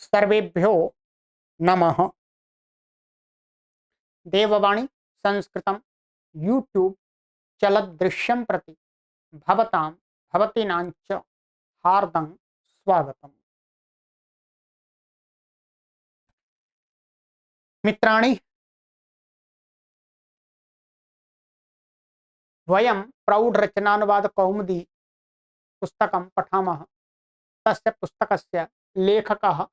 सर्वेभ्यो नमः। देववाणी संस्कृतं यूट्यूब चलदृश्यं प्रति भवतां भवतीनां च हार्दं स्वागतम्। मित्राणि, वयं प्रौढरचनानुवाद कौमुदी पुस्तकं पठामः। तस्य पुस्तकस्य लेखकः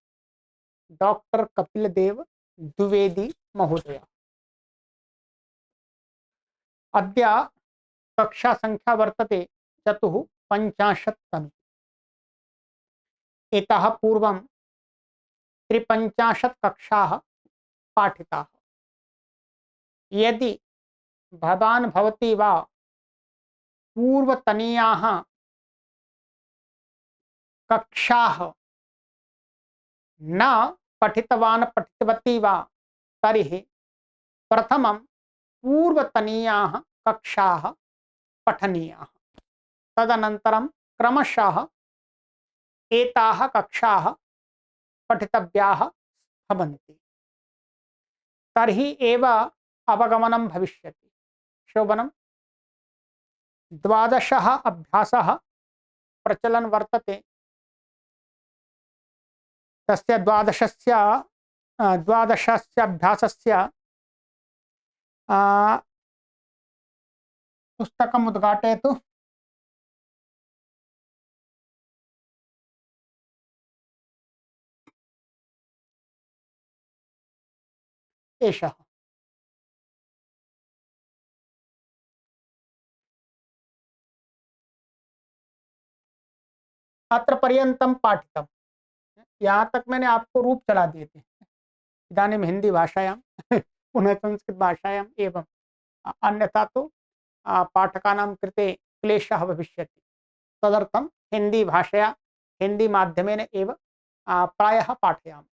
डॉक्टर कपिलदेव द्विवेदी महोदय। अद्य कक्षा संख्या वर्तते 54तमी। इतः पूर्वं 53 कक्षाः पाठिताः। यदि भवान् भवती वा पूर्वतनीयाः कक्षाः न पठितवान् पठितवती वा तर्हि प्रथमं पूर्वतनीयाः कक्षाः पठनीयाः। तदनन्तरं क्रमशः एताः कक्षाः पठितव्याः भवन्ति। तर्हि एव अवगमनं भविष्यति। शोभनं। 12 अभ्यासः प्रचलन् वर्तते। तस्य 12 अभ्यासस्य पुस्तकम् उद्घाटयतु। एषः। अत्र पर्यन्तं पाठितम्। यहाँ तक मैंने आपको रूप चला दिए थे। इदानीं हिंदी भाषायां पुनः संस्कृत भाषायाम् एवं अन्यथा तो पाठकानां कृते क्लेशः भविष्यति। तदर्थं हिंदी भाषया हिंदी माध्यमेन एव प्रायः पाठयामि।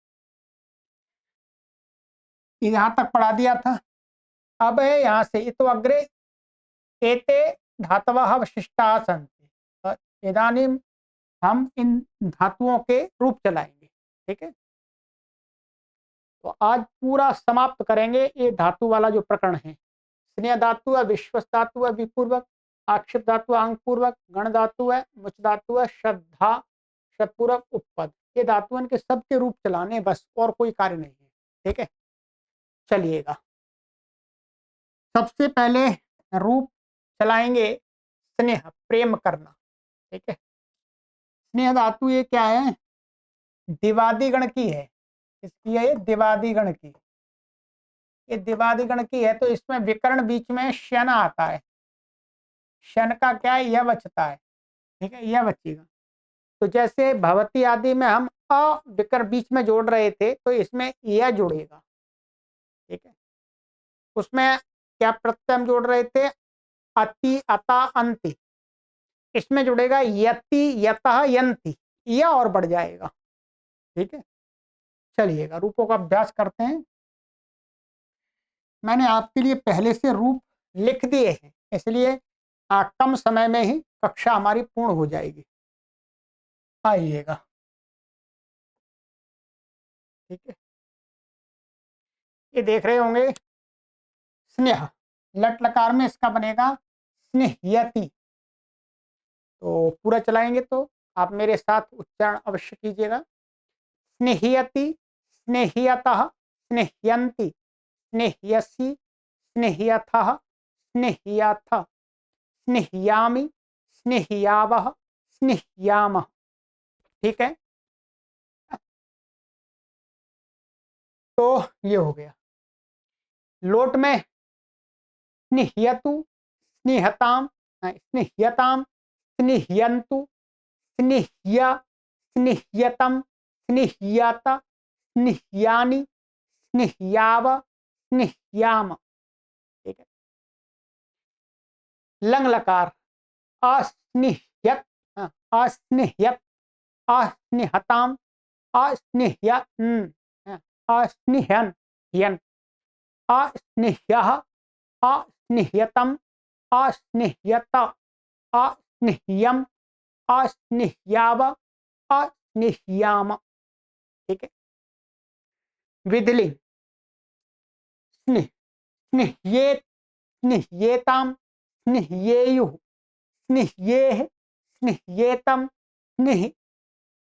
यहाँ तक पढ़ा दिया था। अब है यहाँ से इतो अग्रे एते धातवः विशिष्टाः सन्ति। इदानीं हम इन धातुओं के रूप चलाएंगे। ठीक है, तो आज पूरा समाप्त करेंगे ये धातु वाला जो प्रकरण है। स्नेह धातु है, विश्वस धातु है विपूर्वक, आक्षेप धातु अंग पूर्वक, गण धातु है, मुच धातु है, श्रद्धा शतपूर्वक, उपपद। ये धातुओं के सबके रूप चलाने बस, और कोई कार्य नहीं है। ठीक है, चलिएगा। सबसे पहले रूप चलाएंगे स्नेह, प्रेम करना। ठीक है, स्नेह धातु ये क्या है? दिवादी गण की है। इसकी है दिवादी गण की। ये दिवादी गण की है तो इसमें विकर्ण बीच में शन आता है। शन का क्या है? यह बचता है। ठीक है, यह बचेगा। तो जैसे भवती आदि में हम अ विकर्ण बीच में जोड़ रहे थे तो इसमें यह जुड़ेगा। ठीक है, उसमें क्या प्रत्यय हम जोड़ रहे थे? अति, अता, अंति। इसमें जुड़ेगा यति, यतः, यंति। यह और बढ़ जाएगा। ठीक है, चलिएगा रूपों का अभ्यास करते हैं। मैंने आपके लिए पहले से रूप लिख दिए हैं, इसलिए कम समय में ही कक्षा हमारी पूर्ण हो जाएगी। आइएगा। ठीक है, ये देख रहे होंगे स्नेह। लट लकार में इसका बनेगा स्नेह्यति। तो पूरा चलाएंगे तो आप मेरे साथ उच्चारण अवश्य कीजिएगा। स्नेह्यति, स्नेह्यतः, स्नेह्यन्ति, स्नेह्यसि, स्नेह्यथः, स्नेह्याथ, स्नेह्यामि, स्नेह्यावः, स्नेह्यामः। ठीक है, तो ये हो गया। लोट में स्नेह्यतु, स्नेहताम, स्नेह्यताम, स्नेह्यन्तु, स्नेह्य, स्नेह्यतम, स्नेह्यात, स्नेह्यानि, स्नेह्याव, स्नेह्याम। ठीक है, लंग लकार अस्नेह्यत, अस्नेह्यत, अस्नेहताम, अस्नेह्यन्, अस्नेह्यन्, यन्, अस्नेह्यः, अस्नेह्यतम, अस्नेह्यत, अस्नेह्यम, अस्नेह्याव, अस्नेह्याम। ठीक है, विधि स्निह स्निह्ये स्निह्येताम स्निह्येयुः स्निह्येः स्निह्येतम स्निह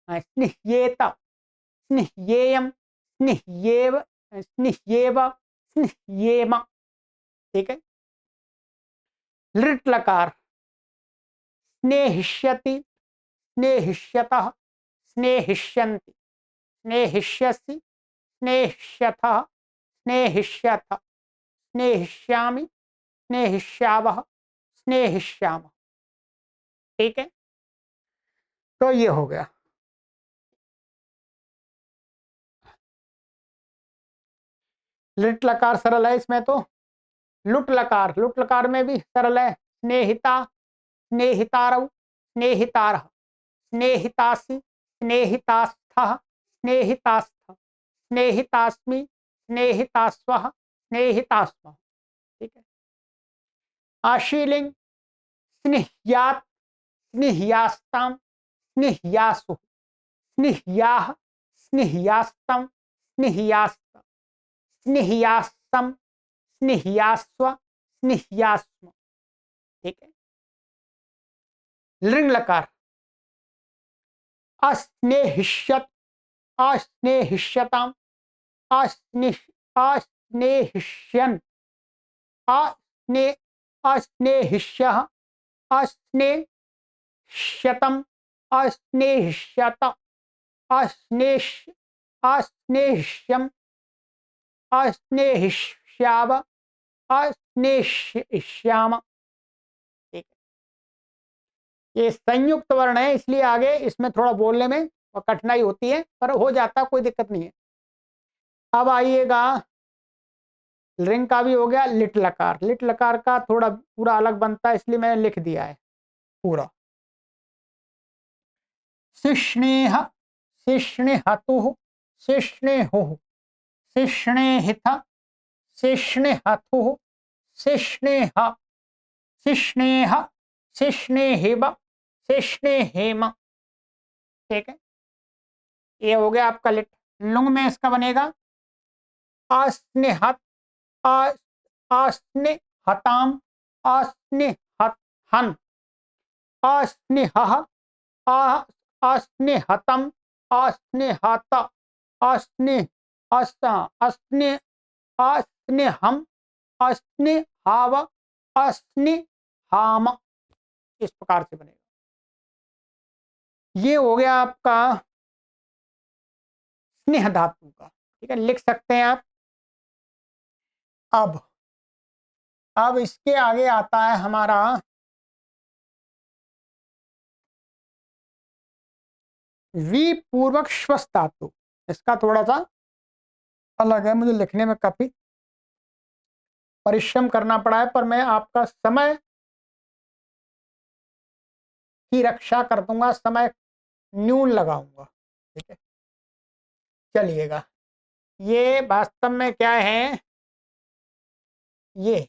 स्निह्येत स्निह्येयम स्निह्येव स्निह्येव स्निह्येम। ठीक है। लृट लकार स्नेहिष्यति स्नेहिष्यतः स्नेहिष्यन्ति स्नेहिष्यसि स्नेहिष्यथः स्नेहिष्यथ स्नेहिष्यामि स्नेहिष्यावः स्नेहिष्यामः। ठीक है। तो ये हो गया। लिट लकार सरल है इसमें। तो लुट लकार में भी सरल है। स्नेहिता स्नेहितारौ स्नेहितारः स्नेहितासि स्नेहितास्थः स्नेहितास्थ स्नेहितास्मि स्नेहितास्वः स्नेहितास्मः। ठीक है। आशीलिंग स्निह्यात् स्निह्यास्ताम स्निह्यासु स्निह्याः स्निह्यास्तम स्निह्यास्त स्निह्यास्तम स्निह्यास्व स्निह्यास्म। ठीक है। लृंग लकार अस्नेहिष्यत अस्नेहिष्यताम अस्निह अस्नेहिष्यन् अस्ने अस्नेहिष्यः अस्नेष्यतम अस्नेहिष्यत अस्नेश अस्नेहिष्यम अस्नेहिष्याव अस्नेष्याम। ठीक है। ये संयुक्त वर्ण है, इसलिए आगे इसमें थोड़ा बोलने में और कठिनाई होती है, पर हो जाता, कोई दिक्कत नहीं है। अब आइएगा, लिंग का भी हो गया। लिट लकार का थोड़ा पूरा अलग बनता है, इसलिए मैंने लिख दिया है पूरा। शिष्णेह शिष्णेहतुः शिष्णेहुः शिष्णेहिथ शिष्णेहथुः शिष्णेह शिष्णेह शिष्णेहिव शिष्णेहेम। ठीक है। ये हो गया आपका लिट। लुंग में इसका बनेगा अस्नेहत अस्नेहताम अस्नेहन अस्नेहः अस्नेहतम अस्नेहत अस्ने अस्ने अस्नेहम अस्नेहाव अस्नेहाम। इस प्रकार से बनेगा। ये हो गया आपका स्नेह धातु का। ठीक है, लिख सकते हैं आप। अब इसके आगे आता है हमारा वी पूर्वक श्वस धातु। इसका थोड़ा सा अलग है, मुझे लिखने में काफी परिश्रम करना पड़ा है, पर मैं आपका समय की रक्षा कर दूंगा, समय न्यून लगाऊंगा। ठीक है, चलिएगा। ये वास्तव में क्या है, ये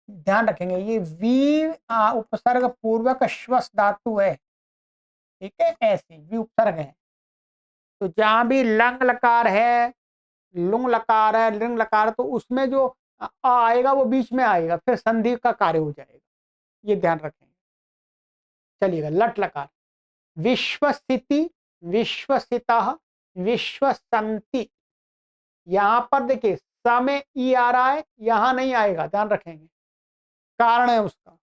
ध्यान रखेंगे, ये वी उपसर्ग पूर्वक श्वस धातु है। ठीक है, ऐसे वी उपसर्ग है। तो जहां भी लंग लकार है, लुंग लकार है, लिंग लकार, तो उसमें जो आएगा वो बीच में आएगा, फिर संधि का कार्य हो जाएगा। ये ध्यान रखेंगे। चलिएगा। लट लकार विश्वसिति विश्वसिता विश्वसंति। यहां पर देखिए स में ई आ रहा है, यहां नहीं आएगा, ध्यान रखेंगे, कारण है उसका।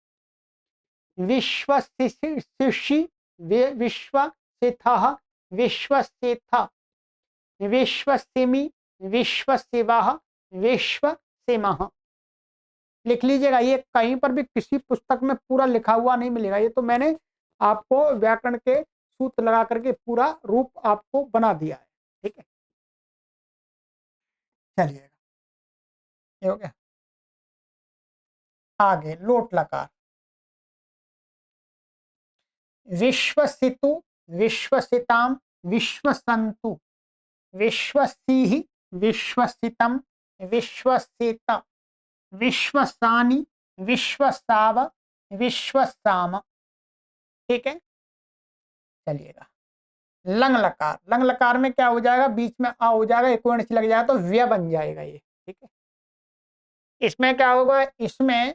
विश्वसिषि विश्वसिथः विश्वसिथ विश्वसिमि विश्वसिवः विश्वसिमः। लिख लीजिएगा। ये कहीं पर भी किसी पुस्तक में पूरा लिखा हुआ नहीं मिलेगा, ये तो मैंने आपको व्याकरण के सूत्र लगा करके पूरा रूप आपको बना दिया है। ठीक है, चलिएगा। ये हो गया। आगे लोट लकार विश्वसितु विश्वसिताम विश्वसंतु विश्वसिहि विश्वसितम विश्वसित विश्वसानि विश्वसाव विश्वसाम। ठीक है, चलिएगा। लंग लकार, लंग लकार में क्या हो जाएगा, बीच में आ हो जाएगा, एक वर्ण लग जाएगा तो व्य बन जाएगा ये। ठीक है, इसमें क्या होगा, इसमें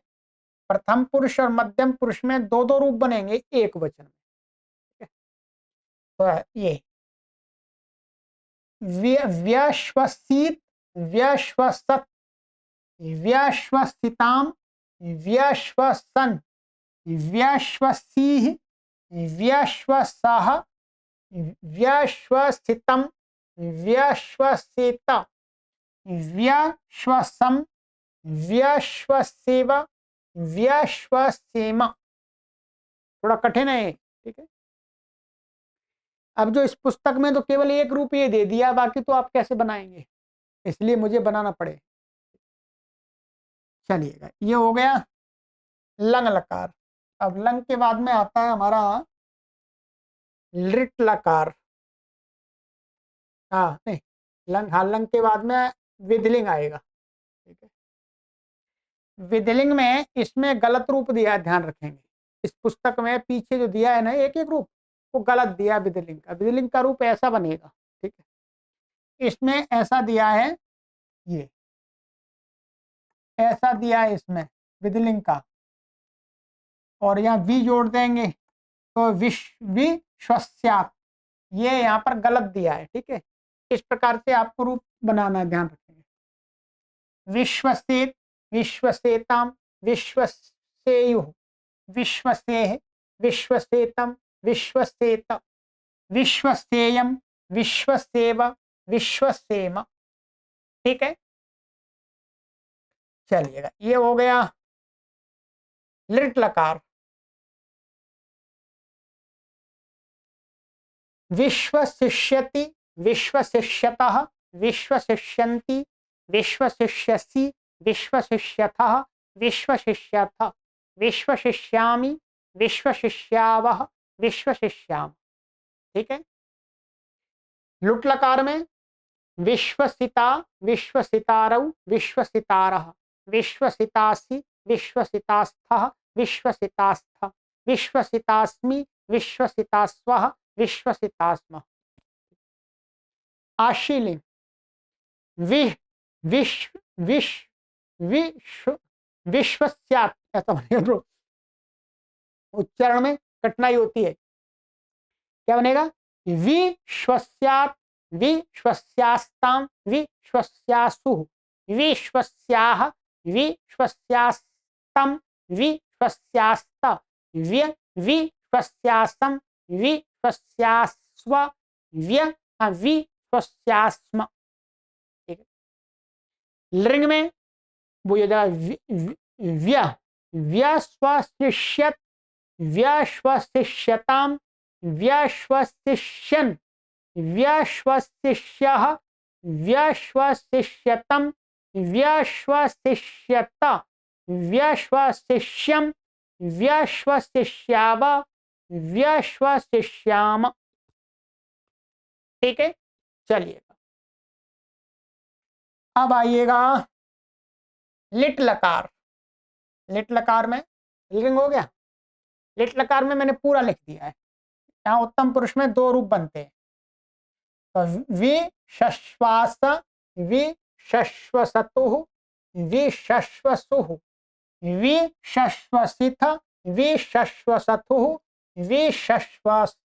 प्रथम पुरुष और मध्यम पुरुष में दो दो रूप बनेंगे एक वचन में। ठीक है, तो ये व्यश्वसित, व्यश्वसत, व्यश्वसिताम, व्यश्वसन, व्यश्वसीः, व्यश्वसः, व्यश्वसितम, व्यश्वसेत, व्यश्वसम, व्यश्वसेव, व्यश्वसेम। थोड़ा कठिन है। ठीक है, अब जो इस पुस्तक में तो केवल एक रूप ये दे दिया, बाकी तो आप कैसे बनाएंगे, इसलिए मुझे बनाना पड़े। चलिएगा, ये हो गया लंग लकार। अब लंग के बाद में आता है हमारा लिट लकार। हाँ नहीं, लंग, हाँ लंग के बाद में विधिलिंग आएगा। ठीक है, विधिलिंग में इसमें गलत रूप दिया है, ध्यान रखेंगे। इस पुस्तक में पीछे जो दिया है ना एक एक रूप, वो गलत दिया है विधिलिंग का। विधिलिंग का रूप ऐसा बनेगा। ठीक है, इसमें ऐसा दिया है, ये ऐसा दिया है इसमें विधिलिंग का, और यहाँ वी जोड़ देंगे तो विश्वस्यात्, ये यहाँ पर गलत दिया है। ठीक है, इस प्रकार से आपको रूप बनाना है, ध्यान रखेंगे। विश्वसेत, विश्वसेताम, विश्वसेयुः, विश्वसेह, विश्वसेतम, विश्वसेत, विश्वसेयम, विश्वसेव, विश्वसेम। ठीक है, चलिएगा, ये हो गया लिट लकार। विश्वशिष्यति, विश्वशिष्यतः, विश्वशिष्यन्ति, विश्वशिष्यसि, विश्वशिष्यथः, विश्वशिष्यथ, विश्वशिष्यामि, विश्वशिष्यावः, विश्वशिष्याम। ठीक है, लुट लकार में विश्वसिता, विश्वसितारौ, विश्वसितारः, विश्वसितासि, विश्वसितास्थः, विश्वसितास्थ, विश्वसितास्मि, विश्वसितास्वः, विश्वसितास्म। आशीलिंग विश्व, विश्व, विश्व, विश्व, विश्वस्यात्, ऐसा बनेगा। उच्चारण में कठिनाई होती है, क्या बनेगा, विश्वस्यात्, विश्वस्यास्तां, विश्वस्यासुः, विश्वस्याः, विश्वस्यास्तं, विश्वस्यास्त, विश्वस्यासं, विश्वस्यास्व, विश्वस्यास्म। ठीक है, लिंग में वो ये व्य, व्यस्वशिष्यत, व्यश्वशिष्यताम, व्यश्वशिष्यन्, व्यश्वशिष्यः, व्यश्वशिष्यतम, व्यश्वशिष्यत, व्यश्वशिष्यम, व्यश्वशिष्याव, व्यश्वशिष्याम। ठीक है, चलिएगा, अब आइएगा लिट लकार। लिट लकार में लिंग हो गया, लिट लकार में मैंने पूरा लिख दिया है। यहाँ उत्तम पुरुष में दो रूप बनते हैं, तो विश्वास, विश्वसतुः, विश्वसुः, विश्वसित, विश्वसतुः, विश्वस,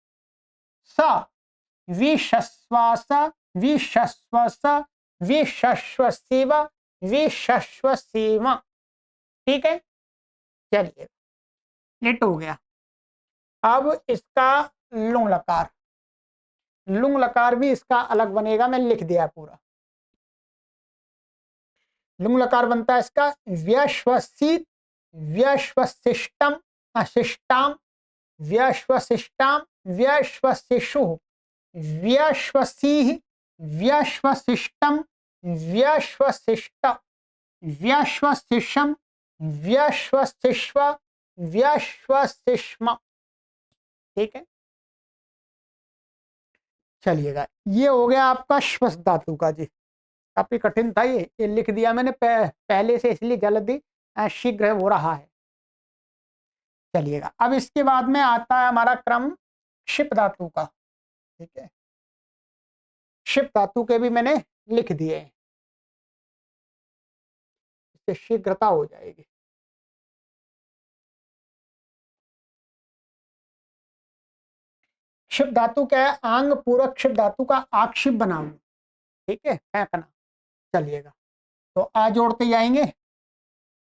विश्वास, विश्वस, विश्वसिव, विश्वसीम। ठीक है, चलिए, लिट हो गया। अब इसका लुंग लकार, लुंग लकार भी इसका अलग बनेगा, मैं लिख दिया पूरा। लुंग लकार बनता है इसका व्यश्वसित, व्यश्वशिष्टम, शिष्टाम, व्यश्वशिष्टाम, व्यश्वशिशुः, व्यश्वसीः, व्यश्वशिष्टम, व्यश्वशिष्ट, व्यश्वशिशम, व्यश्वशिष्व, व्यश्वशिष्म। ठीक है, चलिएगा, ये हो गया आपका श्वस धातु का। जी काफी कठिन था ये लिख दिया मैंने पहले से, इसलिए जल्दी शीघ्र हो रहा है। चलिएगा, अब इसके बाद में आता है हमारा क्रम क्षिप धातु का। ठीक है, क्षिप धातु के भी मैंने लिख दिए हैं, इससे शीघ्रता हो जाएगी। क्षिप धातु क्या है, आंग पूरक क्षिप धातु का आक्षिप बनाऊं, ठीक है, फेंकना। चलिएगा, तो आ जोड़ते जाएंगे,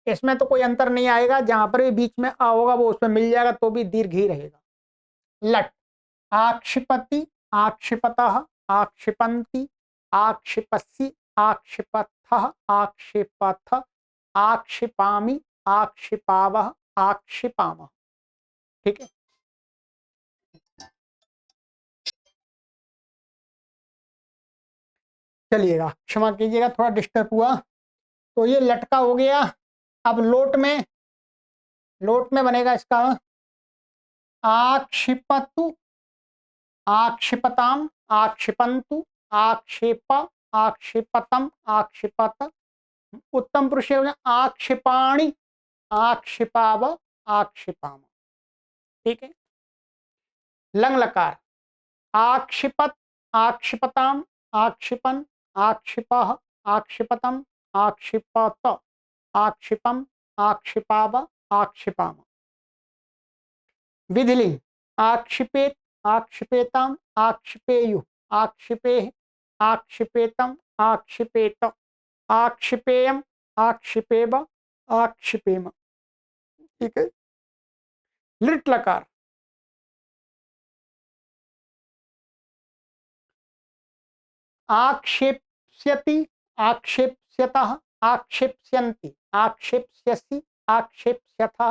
इसमें तो कोई अंतर नहीं आएगा, जहां पर भी बीच में आ होगा वो उसमें मिल जाएगा, तो भी दीर्घ ही रहेगा। लट, आक्षिपति, आक्षिपतः, आक्षिपन्ति, आक्षिपसि, आक्षिपथः, आक्षिपथ, आक्षिपामि, आक्षिपावः, आक्षिपामः। ठीक है, चलिएगा, क्षमा कीजिएगा थोड़ा डिस्टर्ब हुआ। तो ये लटका हो गया। अब लोट में बनेगा इसका आक्षिपतु, आक्षिपताम, आक्षिपंतु, आक्षेप, आक्षिपतम, आक्षिपत। उत्तम पुरुष है आक्षिपाणी, आक्षिपाव, आक्षिपाम। ठीक है, लंग लकार आक्षिपत, आक्षिपताम, आक्षिपन, आक्षिपः, आक्षिपतम, आक्षिपत, आक्षिपम, आक्षिपाव, आक्षिपाम। विधिलिंग आक्षिपेत, आक्षिपेताम, आक्षिपेयु, आक्षिपेह, आक्षिपेतम, आक्षिपेत, आक्षिपेयम, आक्षिपेब, आक्षिपेम। ठीक है, लिट लकार आक्षेप्स्यति, आक्षेप्स्यतः, आक्षेप्स्यन्ति, आक्षेप्स्यसि, आक्षेप्स्यथ,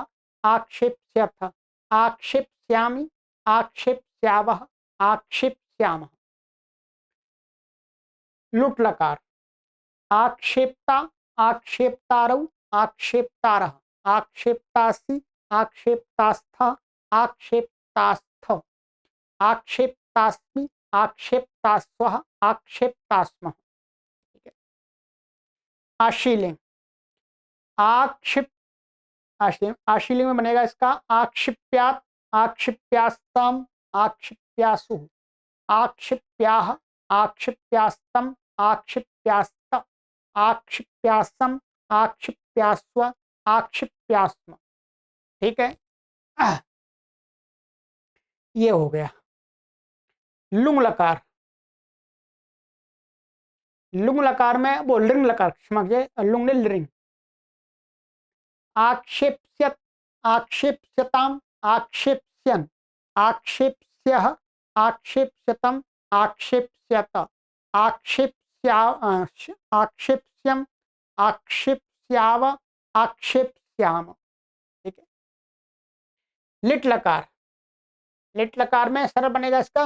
आक्षेप्स्यथ, आक्षेप्स्यामि, आक्षेप्स्यावः, आक्षेप्स्यामः। लुट लकार आक्षेप्ता, आक्षेप्तारौ, आक्षेप्तारः, आक्षेप्तासि, आक्षेप्तास्थ, आक्षेप्तास्थ, आक्षेप्तास्मि, आक्षेप्तास्वः, आक्षेप्तास्मः। आशीलिंग आक्षिप, आशीलिंग, आशीलिंग में बनेगा इसका आक्षिप्यात, आक्षिप्यास्तम, आक्षिप्यासु, आक्षिप्याह, आक्षिप्यास्तम, आक्षिप्यास्त, आक्षिप्यासम, आक्षिप्यास्व, आक्षिप्यास्म। ठीक है, ये हो गया। लुंग लकार, लुंग लकार में वो लिंग लकार, क्षमा कीजिए, लुंग ने लिंग। आक्षेप्स्यत, आक्षेप्स्यताम, आक्षेप्स्यन, आक्षेप्स्यः, आक्षेप्स्यतम, आक्षेप्स्यत, आक्षेप्स्या, आक्षेप्स्यम, आक्षेप्स्याव, आक्षेप्स्याम। ठीक है, लिट लकार, लिट लकार में सरल बनेगा इसका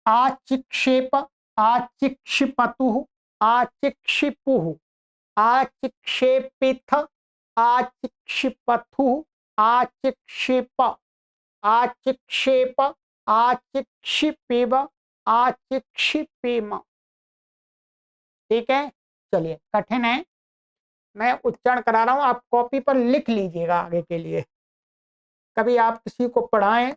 आचिक्षेप, आचिक्षिपतु, आचिक्षिपु, आचिक्षेपिथ, आचिक्षिपथु, आचिक्षेप, आचिक्षेप, आचिक्षिपेव, आचिक्षिपेम। ठीक है, चलिए, कठिन है, मैं उच्चारण करा रहा हूं, आप कॉपी पर लिख लीजिएगा आगे के लिए। कभी आप किसी को पढ़ाएं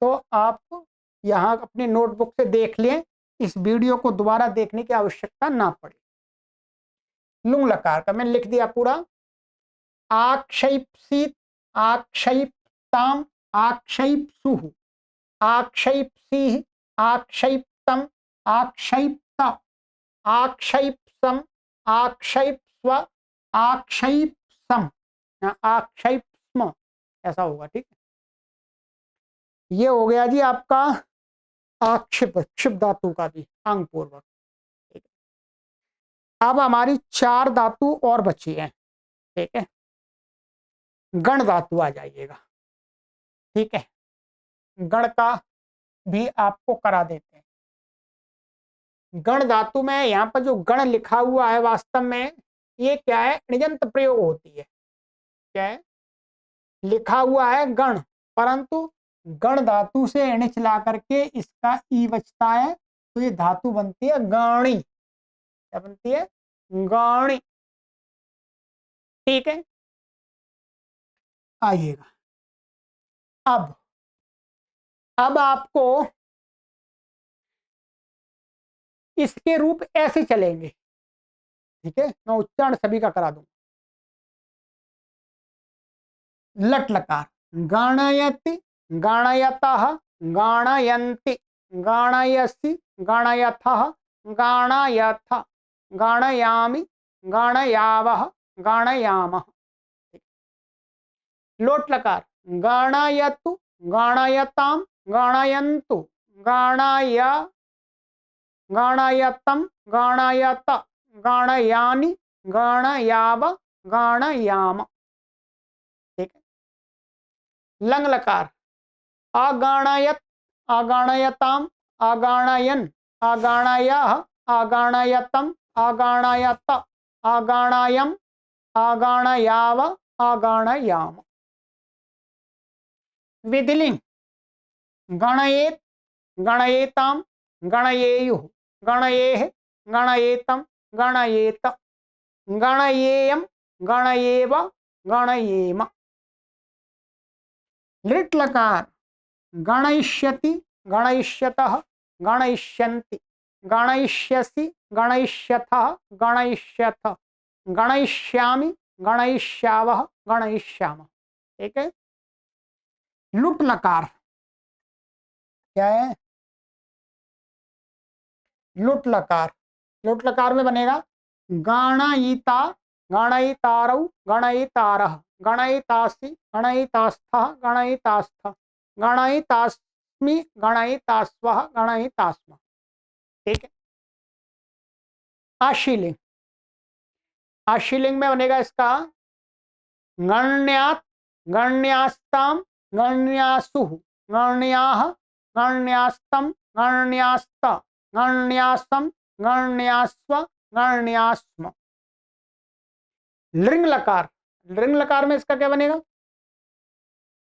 तो आप यहाँ अपनी नोटबुक से देख लें, इस वीडियो को दोबारा देखने की आवश्यकता ना पड़े। लुंग लकार का मैंने लिख दिया पूरा। आक्षैप्सित, आक्षैप्ताम, आक्षैप्सुः, आक्षैप्सिः, आक्षैप्तम, आक्षैप्त, आक्षैप्सम, आक्षैप्स्व, आक्षैप्सम, आक्षैप्स्म, ऐसा होगा। ठीक है, ये हो गया जी आपका आक्षिप, क्षिप धातु का भी अंग पूर्वक। अब हमारी 4 धातु और बची हैं। ठीक है, गण धातु आ जाइएगा। ठीक है, गण का भी आपको करा देते हैं। गण धातु में यहाँ पर जो गण लिखा हुआ है, वास्तव में ये क्या है, णिजंत प्रयोग होती है। क्या है, लिखा हुआ है गण, परंतु गण धातु से णिच ला करके इसका ई बचता है, तो ये धातु बनती है गाणी। क्या बनती है, गाणी। ठीक है, आइएगा। अब आपको इसके रूप ऐसे चलेंगे, ठीक है। मैं उच्चारण सभी का करा दूं। लट लकार, गणयति, गणयतः, गणयन्ति, गणयसि, गणयथः, गणयथ, गणयामि, गणयावः, गणयामः। लोट लकार, गणयतु, गणयताम, गणयन्तु, गणय, गणयतम, गणयत, गणयानि, गणयाव, गणयाम। ठीक है। लंग लकार, अगणयत, अगणयताम, अगणयन, अगणयः, अगणयतम, अगणयत, अगणयम, अगणयाव, अगणयाम। विधिलिंग, गणयेत, गणयेताम, गणयेयुः, गणयेः, गणयेतम, गणयेत, गणयेयम, गणयेव, गणयेम। लिट लकार, गणयिष्यति, गणयिष्यतः, गणयिष्यन्ति, गणयिष्यसि, गणयिष्यथः, गणयिष्यथ, गणयिष्यामि, गणयिष्यावः, गणयिष्यामः। ठीक है। लुट लकार क्या है? लुट लकार, लुट लकार में बनेगा गणयिता, गणयितारौ, गणयितारः, गणयितासि, गणयितास्थः, गणयितास्थ, गणयितास्मि, गणयितास्वः, गणयितास्म। ठीक है। आशीलिंग, आशीलिंग में बनेगा इसका गण्यात्, गण्यास्ताम, गण्यासुः, गण्याः, गण्यास्तम, गण्यास्त, गण्यासम, गण्यास्व, गण्यास्म। लृंग लकार, लृंग लकार में इसका क्या बनेगा?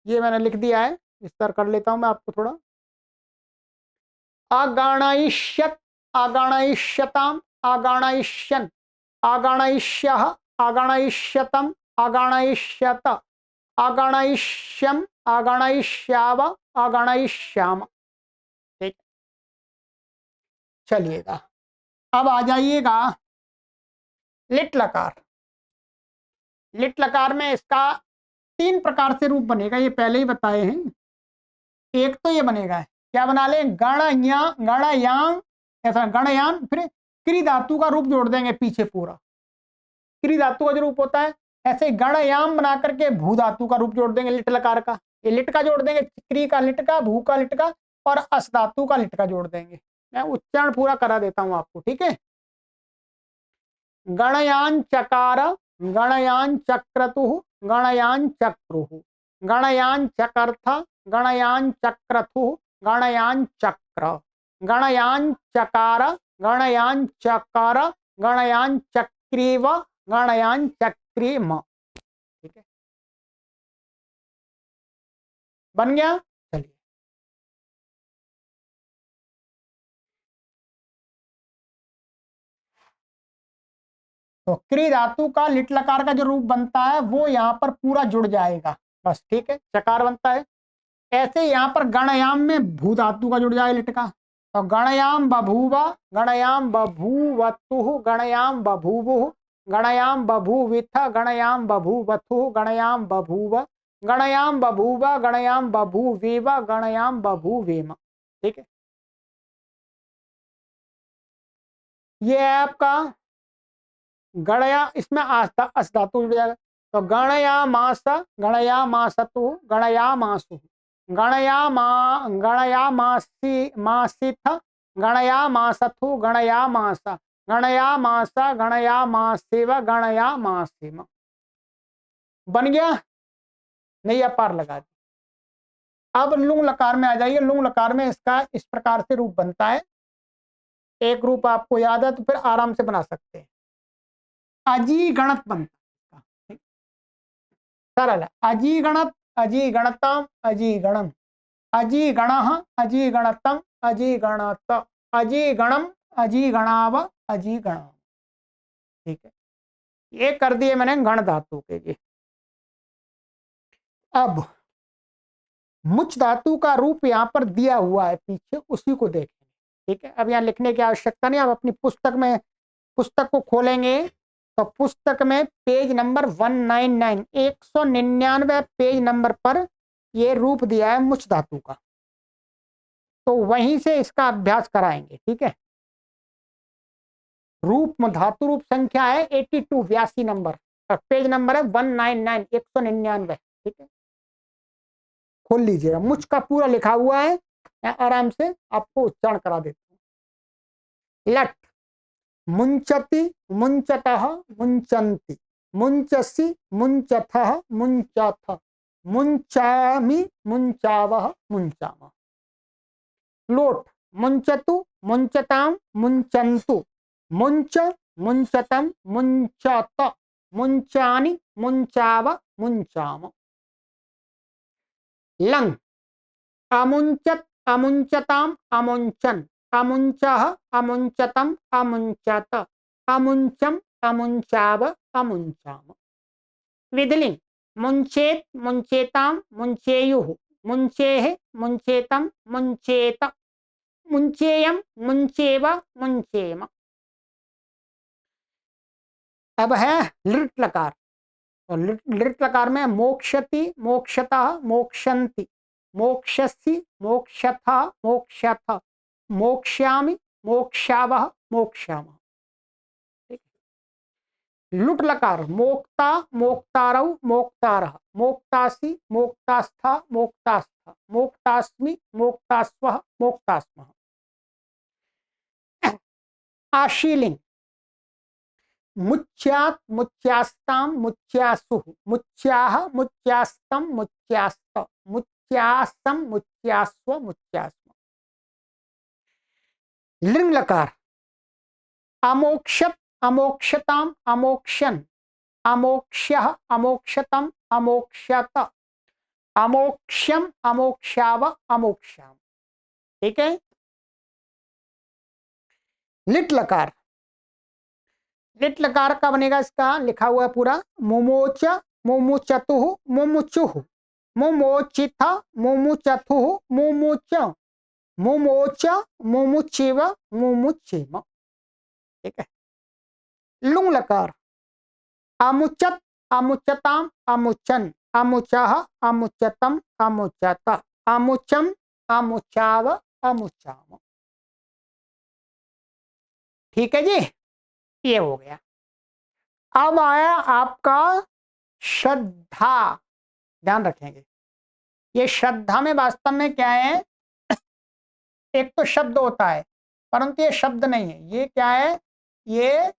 ये मैंने लिख दिया है, विस्तार कर लेता हूं मैं आपको थोड़ा। अगणयिष्यत, अगणयिष्यताम, अगणयिष्यन्, अगणयिष्यः, अगणयिष्यतम, अगणयिष्यत, अगणयिष्यम, अगणयिष्याव, अगणयिष्याम। ठीक, चलिएगा अब आ जाइएगा लिट लकार। लिट लकार में इसका 3 प्रकार से रूप बनेगा, ये पहले ही बताए हैं। एक तो ये बनेगा, क्या बना ले, गणया, गणयान, ऐसा गणयान, फिर क्री धातु का रूप जोड़ देंगे पीछे पूरा। क्री धातु का जो रूप होता है, ऐसे गणयाम बना करके भू धातु का रूप जोड़ देंगे लिट लकार का। ये लिट का जोड़ देंगे, क्री का लिट का, भू का लिट का, और अस धातु का लिट का जोड़ देंगे। मैं उच्चारण पूरा करा देता हूं आपको, ठीक है। गणयान चकार, गणयान चक्रतुः, गणयान चक्रुः, गणयान चकर्थ, गणयान चक्रतुः, गणयान चक्र, गणयान चकार, गणयान चकार, गणयान चक्रीव, गणयान चक्रीम। ठीक है, बन गया। चलिए तो क्री धातु का लिट लकार का जो रूप बनता है वो यहाँ पर पूरा जुड़ जाएगा बस। ठीक है, चकार बनता है। ऐसे यहाँ पर गणयाम में भू धातु का जुड़ जाएगा लिट का, तो गणयाम बभूवा, गणयाम बभूवतुः, गणयाम बभूवुः, गणयाम बभूविथ, गणयाम बभूवथुः, गणयाम बभूव, गणयाम बभूव, गणयाम बभूवेव, गणयाम बभूवेम। ठीक है, ये है आपका गणया, इसमें आस्था अस धातु जुड़ जाएगा, तो गणया मास, गणया मासतु, गणया मासु, गणया मा, गणया मासी, मासिथ, गणया मासथु, गणया मास, गणया मास, गणया मासेव, गणया मासेम। बन गया, नहीं अपार लगा दी। अब लुंग लकार में आ जाइए। लुंग लकार में इसका इस प्रकार से रूप बनता है। एक रूप आपको याद है तो फिर आराम से बना सकते हैं। अजी गणत बनता है, सरल है। अजी गणत, अजी गणतम, अजी गणम, अजी गणः, अजी गणतम, अजी गणत, अजी गणम, अजी गणाव, अजी गणाव। ठीक है, ये कर दिए मैंने गण धातु के जी। अब मुच धातु का रूप यहाँ पर दिया हुआ है पीछे, उसी को देखें। ठीक है, अब यहाँ लिखने की आवश्यकता नहीं। आप अपनी पुस्तक को खोलेंगे तो पुस्तक में पेज नंबर 199 199 पेज नंबर पर ये रूप दिया है मुच धातु का, तो वहीं से इसका अभ्यास कराएंगे। ठीक है, रूप धातु रूप संख्या है 82 82 नंबर, पेज नंबर है 199 199। ठीक है, खोल लीजिएगा, मुझ का पूरा लिखा हुआ है, मैं आराम से आपको उच्चारण करा देता हूँ। लट मुंचति मुंचतः मुंचन्ति मुंचसि मुंचथः मुंचथ मुंचामि मुंचावः मुंचामः। लोट मुंचतु मुंचताम मुंचन्तु मुंच मुंचतम मुंचत मुंचानि मुंचाव मुंचाम। लंग अमुंचत अमुंचताम अमुंचन अमुंचः अमुंचतम अमुंचत अमुंचम अमुंचाव अमुंचाम। विधिलिंग मुंचेत मुंचेताम मुंचेयुः मुंचेः मुंचेतम मुंचेत मुंचेयम मुंचेव मुंचेम। अब है लृट लकार, तो लृट लकार में मोक्षति मोक्षतः मोक्षन्ति मोक्षसि मोक्षथा मोक्षथ मोक्ष्यामि मोक्षावः मोक्ष्यामः। लुट लकार मोक्ता मोक्तारौ मोक्तारः मोक्तासि मोक्तास्था मोक्तास्थ मोक्तास्मि मोक्तास्वः मोक्तास्मः। आशीलिंग मुच्यात मुच्यास्ताम मुच्यासुः मुच्याः मुच्यास्तम मुच्यास्त मुच्यासम मुच्यास्व मुच्यास्म। लिंग लकार अमोक्षत अमोक्षताम अमोक्षन अमोक्ष्यः अमोक्षतम अमोक्षत अमोक्ष्यम अमोक्षाव अमोक्षाम। ठीक है, लिट लकार, लिट लकार का बनेगा, इसका लिखा हुआ है पूरा, मुमोच मुमुचतुः मुमुचुः मुमोचिथ मुमुचथुः मुमुच मुमोच मुमुचिव मुमुचिम। ठीक है, लुंग लकार अमुचत अमुचताम अमुचन अमुचः अमुचतम अमुचत अमुचम अमुचाव अमुचाम। ठीक है जी, ये हो गया। अब आया आपका श्रद्धा, ध्यान रखेंगे। ये श्रद्धा में वास्तव में क्या है, एक तो शब्द होता है परंतु ये शब्द नहीं है, ये क्या है, ये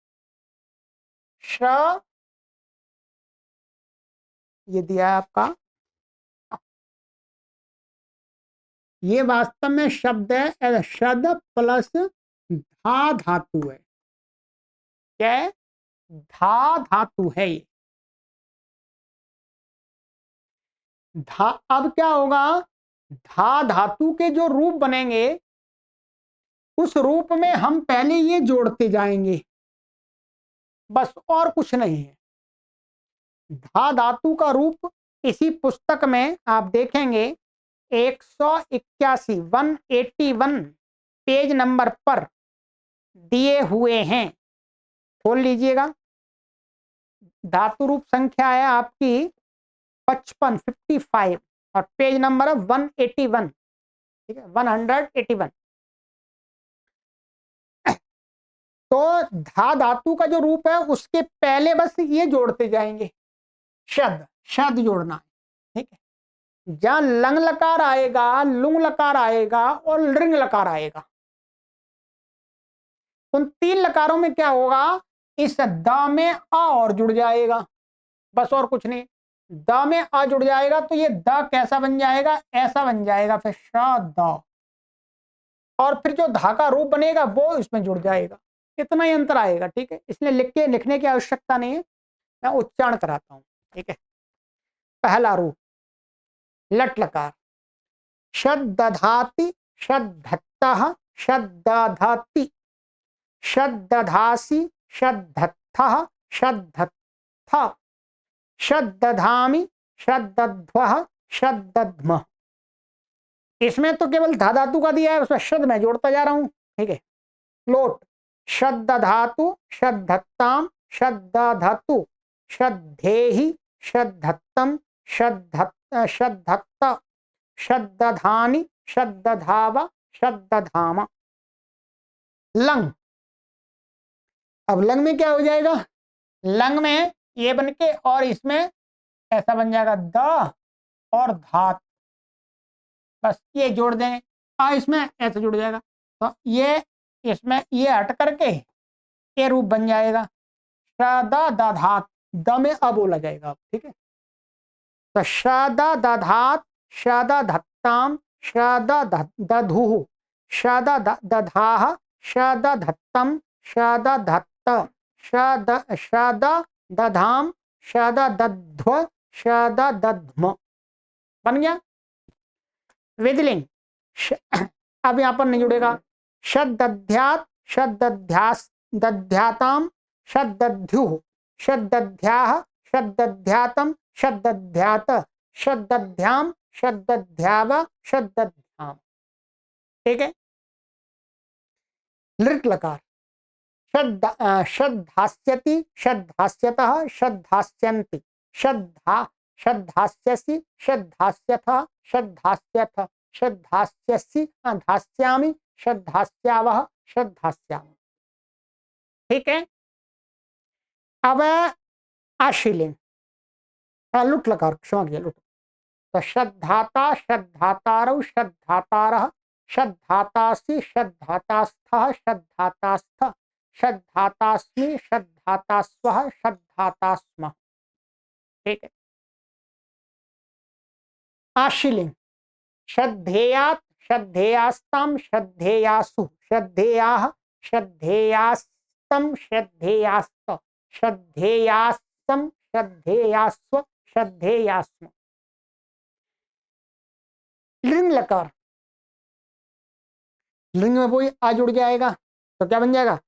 ये दिया है आपका, ये वास्तव में शब्द है, शब्द प्लस धा धातु है। क्या है, धा धातु है ये। धा, अब क्या होगा, धा धातु के जो रूप बनेंगे उस रूप में हम पहले ये जोड़ते जाएंगे, बस और कुछ नहीं है। धा धातु का रूप इसी पुस्तक में आप देखेंगे 181 181 पेज नंबर पर दिए हुए हैं, खोल लीजिएगा। धातु रूप संख्या है आपकी 55 और पेज नंबर है 181। ठीक है, 181। तो धा धातु का जो रूप है उसके पहले बस ये जोड़ते जाएंगे, शद शद जोड़ना है। ठीक है, जहां लंग लकार आएगा, लुंग लकार आएगा और लृंग लकार आएगा, उन तीन लकारों में क्या होगा, इस द में अ और जुड़ जाएगा, बस और कुछ नहीं। द में अ जुड़ जाएगा तो ये द कैसा बन जाएगा, ऐसा बन जाएगा, फिर द, और फिर जो धा का रूप बनेगा वो इसमें जुड़ जाएगा। इतना ही अंतर आएगा। ठीक है, इसलिए लिखने की आवश्यकता नहीं है, मैं उच्चारण कराता हूं। ठीक है, पहला रूप लट लकार शद्दधाति शद्धत्तः शद्दधाति शद्दधासि शद्धत्थः शद्धत्थ शद्दधामि शद्दध्वः शद्दध्मः। इसमें तो केवल धा धातु का दिया है, उसमें शब्द मैं जोड़ता जा रहा हूं। ठीक है। लोट श्रद्ध धातु श्रद्धत्ताम श्रद्धधतु श्रद्धेहि श्रद्धत्तम श्रद्धत्त श्रद्धधानि श्रद्धधाव श्रद्धधाम। लंग, अब लंग में क्या हो जाएगा, लंग में ये बन के और इसमें ऐसा बन जाएगा द और धात, बस ये जोड़ देंगे, इसमें ऐसे जुड़ जाएगा, तो ये इसमें ये हट करके ये रूप बन जाएगा श्रदा दधात, द में अब बोला जाएगा, ठीक है। तो श्रदा दधात श्रदा धत्ताम श्रदा दधुः श्रदा दधाः श्रदा धत्तम श्रदा धत्त श्रदा दधाम श्रदा दध्व श्रदा दध्म, बन गया विधिलिंग। अब यहां पर नहीं जुड़ेगा, शद्दध्यात शद्दध्यास दध्याताम शद्दध्युः शद्दध्याः शद्दध्यातम शद्दध्यात शद्दध्याम शद्दध्याव शद्दध्याम, ठीक है। लृट लकार श्रद्धास्यति श्रद्धास्यतः श्रद्धास्यन्ति श्रद्धास्यसि श्रद्धास्यथ श्रद्धास्यथ श्रद्धास्यसि धास्यामि श्रद्धास्यावः श्रद्धास्यामि, ठीक है। अब आशीलिंग लुट लकार, क्षमा किया लुट, तो श्रद्धाता श्रद्धातारौ श्रद्धातारः श्रद्धातासि श्रद्धातास्थः श्रद्धातास्थ श्रद्धातास्मि श्रद्धातास्वः श्रद्धातास्मः, ठीक है। आशीलिंग श्रद्धेयात् श्रद्धेयास्ताम श्रद्धेयासु श्रद्धेयाः श्रद्धेयास्तम श्रद्धेयास्त श्रद्धेयास्तम श्रद्धेयास्व श्रद्धेयास्म। लिंग लकार, लिंग में वही आ जुड़ जाएगा, तो क्या बन जाएगा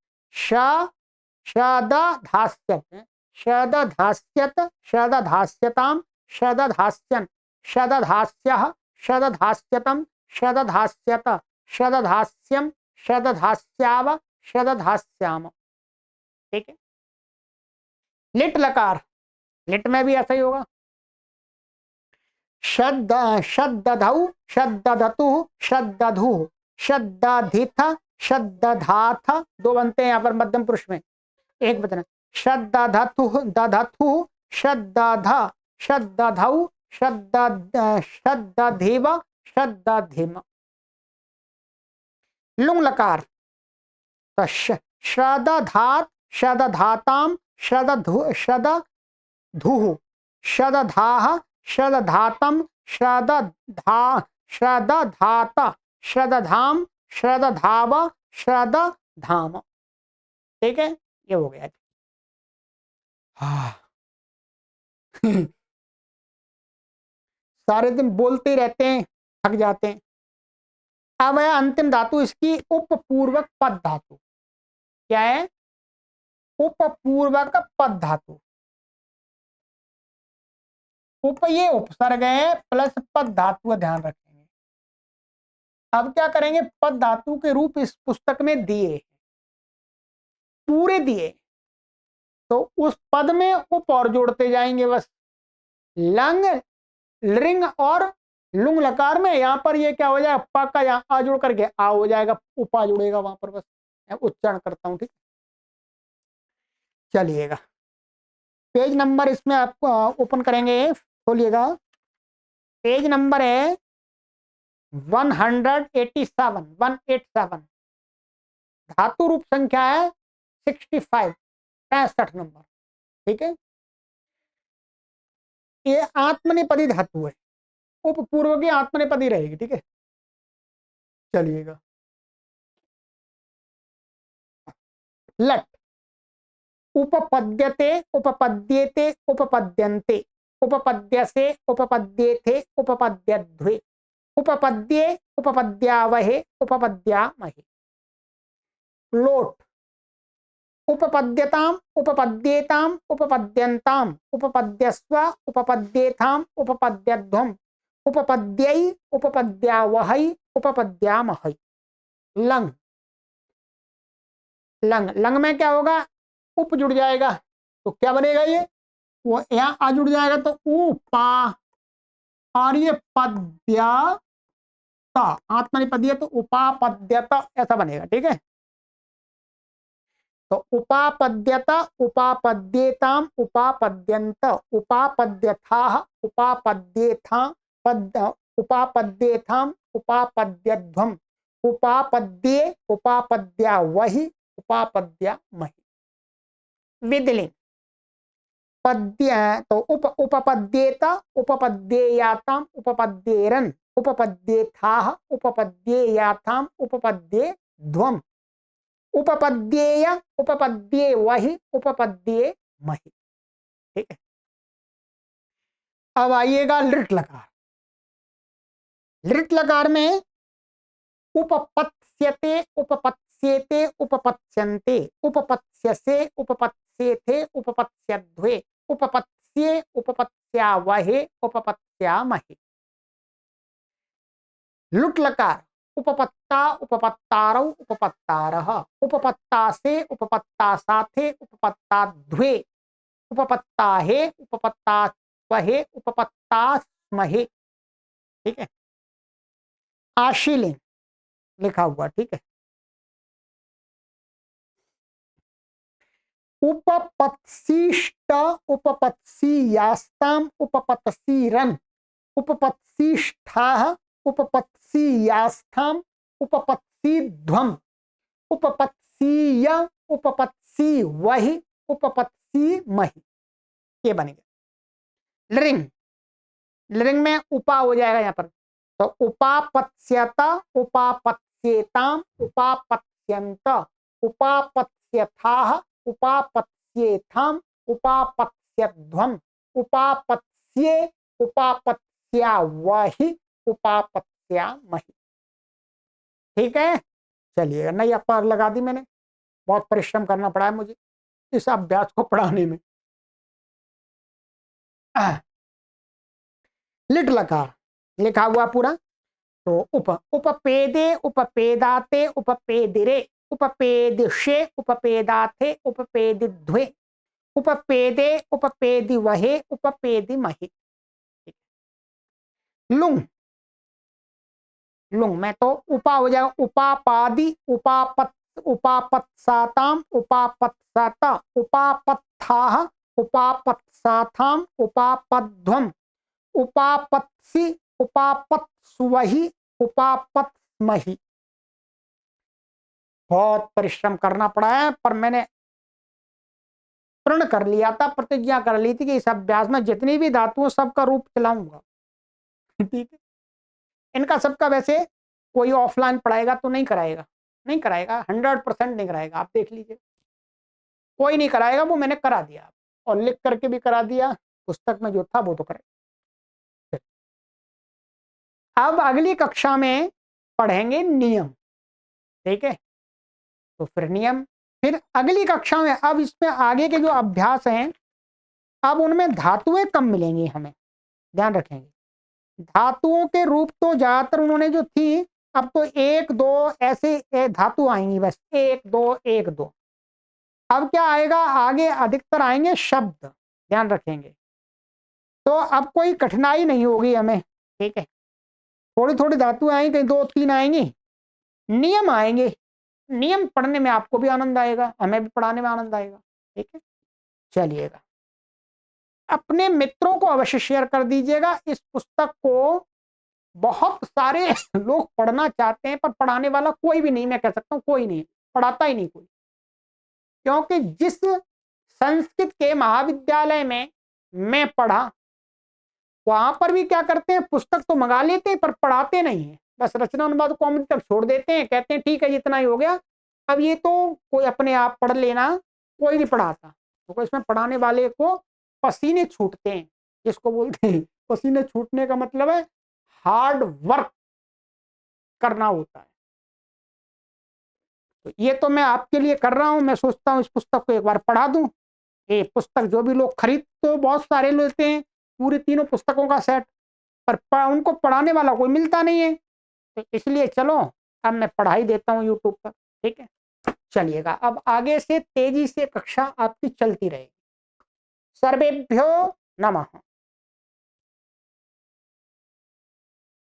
श्रदाधास्यत श्रदाधास्यत श्रदाधास्यताम श्रदाधास्यन श्रदाधास्यः श्रदाधास्यतम श्रदाधास्यत श्रदाधास्यम श्रदाधास्याव श्रदाधास्याम, ठीक है। लिट लकार, लिट में भी ऐसा ही होगा, श्रद्धधौ श्रद्धधतुः श्रद्धधुः श्रद्धाधिथ श्रद्धाथ, दो बनते हैं यहाँ पर मध्यम पुरुष में, एक बचना श्रद्धाधतुः दधतुः श्रद्धाध श्रद्धाधौ श्रद्धाधीव श्रद्धाधिम। लुंग लकार, तो श्रद्धात श्रद्धाताम श्रद्धुः श्रद्धाः श्रद्धातम श्रद्धात श्रद्धाम श्रद्धाव श्रद्धाम, ठीक है। ये हो गया। सारे दिन बोलते रहते हैं, थक जाते हैं। अब है अंतिम धातु इसकी उपपूर्वक पद धातु, क्या है, उपपूर्वक पद धातु। उप ये उपसर्ग है प्लस पद धातु का ध्यान रखेंगे। अब क्या करेंगे, पद धातु के रूप इस पुस्तक में दिए, पूरे दिए, तो उस पद में उप और जोड़ते जाएंगे बस। लंग लिंग और लुंग लकार में यहाँ पर ये क्या हो जाएगा, प का यहाँ आ जुड़ करके आ हो जाएगा, उपा जुड़ेगा वहां पर, बस मैं उच्चारण करता हूं, ठीक। चलिएगा पेज नंबर इसमें आपको ओपन करेंगे, खोलिएगा, पेज नंबर है 187 धातु रूप संख्या है 65 नंबर, ठीक है। ये आत्मनेपदी धातु है, उपपूर्व की आत्मनेपदी रहेगी, ठीक है। चलिएगा लट उपपद्यते उपपद्येते उपपद्यन्ते उपपद्यसे उपपद्येथे उपपद्यध्वे उपपद्ये उपपद्यावहे उपपद्यामहे। लोट उपपद्यताम उपपद्येताम उपपद्यन्ताम उपपद्यस्व उपपद्येथाम उपपद्यध्वम उपपद्यै उपपद्यावहै उपपद्यामहै। लंग लंग, लंग में क्या होगा, उप जुड़ जाएगा, तो क्या बनेगा ये, वो यहाँ आ जुड़ जाएगा तो उपा, और ये पद्यता, आत्मनिपदीय तो उपापद्यता ऐसा बनेगा, ठीक है। तो उपापद्यता, उपापद्येताम, उपापद्यंत, उपापद्यथाः, उपापद्येथा, उपापद्येथाम, उपापद्यध्वम, उपापद्ये, उपापद्या वही, उपापद्या मही। विदलिंग पद्य, तो उपपद्येता, उपपद्येयाताम, उपपद्येरन, उपपद्येथाः, उपपद्येयाथाम, उपपद्येध्वम, उपपद्येय, उपपद्ये वही, उपपद्ये मही, ठीक है। अब आइएगा लृट लकार। लृट लकार में उपपत्स्यते, उपपत्स्येते, उपपत्स्यन्ते, उपपत्स्यसे, उपपत्स्येथे, उपपत्स्यध्वे, उपपत्स्ये, उपपत्स्यावहे, उपपत्स्यामहे। लुट लकार उपपत्ता, उपपत्तारौ, उपपत्तारः, उपपत्तासे, उपपत्तासाथे, उपपत्ताध्वे, उपपत्ताहे, उपपत्तास्वहे, उपपत्तास्महे, ठीक है। आशीलिंग लिखा हुआ, ठीक है। उपपत्सिष्ट, उपपत्सीयास्ताम, उपपत्सीरन, उपपत्सिष्ठाः, उपपत्सीयास्थाम, उपपत्सीध्वम, उपपत्सीय, उपपत्सी वही, उपपत्सी मही, ये बनेगा। लृंग, लृंग में उपा हो जाएगा यहाँ पर, तो उपापत्स्यता, उपापत्स्येताम, उपापत्स्यन्त, उपापत्स्यथाः, उपापत्स्येथाम, उपापत्स्यध्वम, उपापत्स्ये, उपापत्स्यावहि, उपापत्स्यामहि, ठीक है। चलिए, नई अपार लगा दी मैंने, बहुत परिश्रम करना पड़ा है मुझे इस अभ्यास को पढ़ाने में। लिट लकार लिखा हुआ पूरा, तो उपपेदे, उपपेदाते, उपपेदिरे, उपपेदिषे, उपपेदाथे, उपपेदिध्वे, उपपेदे, उपपेदिवहे, उपपेदिमहि। लुंग, लुंग में तो उपा हो जाएगा, उपापादि, उपापत्साताम, उपापत्साता, उपापत्थाः, उपापत्साथाम, उपापध्वम, उपापत्सि, उपापत्स्वहि, उपापत्स्महि। बहुत परिश्रम करना पड़ा है, पर मैंने प्रण कर लिया था, प्रतिज्ञा कर ली थी कि इस अभ्यास में जितनी भी धातुओं सबका रूप चलाऊंगा, ठीक है। इनका सबका वैसे कोई ऑफलाइन पढ़ाएगा तो नहीं कराएगा, नहीं कराएगा, 100% नहीं कराएगा, आप देख लीजिए, कोई नहीं कराएगा, वो मैंने करा दिया और लिख करके भी करा दिया, पुस्तक में जो था वो तो करेगा। अब अगली कक्षा में पढ़ेंगे नियम, ठीक है। तो फिर नियम, फिर अगली कक्षा में, अब इसमें आगे के जो अभ्यास हैं, अब उनमें धातुएं कम मिलेंगी हमें, ध्यान रखेंगे। धातुओं के रूप तो ज्यादातर उन्होंने जो थी, अब तो एक दो ऐसे धातु आएंगी, बस एक दो एक दो। अब क्या आएगा आगे, अधिकतर आएंगे शब्द, ध्यान रखेंगे। तो अब कोई कठिनाई नहीं होगी हमें, ठीक है। थोड़ी थोड़ी धातुएं आएंगी, कहीं दो तीन आएंगी, नियम आएंगे, नियम पढ़ने में आपको भी आनंद आएगा, हमें भी पढ़ाने में आनंद आएगा, ठीक है। चलिएगा, अपने मित्रों को अवश्य शेयर कर दीजिएगा। इस पुस्तक को बहुत सारे लोग पढ़ना चाहते हैं, पर पढ़ाने वाला कोई भी नहीं, मैं कह सकता हूं कोई नहीं, पढ़ाता ही नहीं कोई। क्योंकि जिस संस्कृत के महाविद्यालय में मैं पढ़ा, वहां पर भी क्या करते हैं, पुस्तक तो मंगा लेते हैं पर पढ़ाते नहीं है, बस रचना अनुवाद कॉमेडी तक छोड़ देते हैं, कहते हैं ठीक है जितना ही हो गया, अब ये तो कोई अपने आप पढ़ लेना, कोई नहीं पढ़ाता। तो इसमें पढ़ाने वाले को पसीने छूटते हैं, जिसको बोलते हैं पसीने छूटने का मतलब है हार्ड वर्क करना होता है। तो ये तो मैं आपके लिए कर रहा हूं, मैं सोचता हूं इस पुस्तक को एक बार पढ़ा दूं। ये पुस्तक जो भी लोग खरीद तो बहुत सारे लेते हैं, पूरे तीनों पुस्तकों का सेट, पर उनको पढ़ाने वाला कोई मिलता नहीं है। तो इसलिए चलो अब मैं पढ़ाई देता हूँ यूट्यूब पर, ठीक है। चलिएगा, अब आगे से तेजी से कक्षा आपकी चलती रहेगी। सर्वेभ्यो नमः।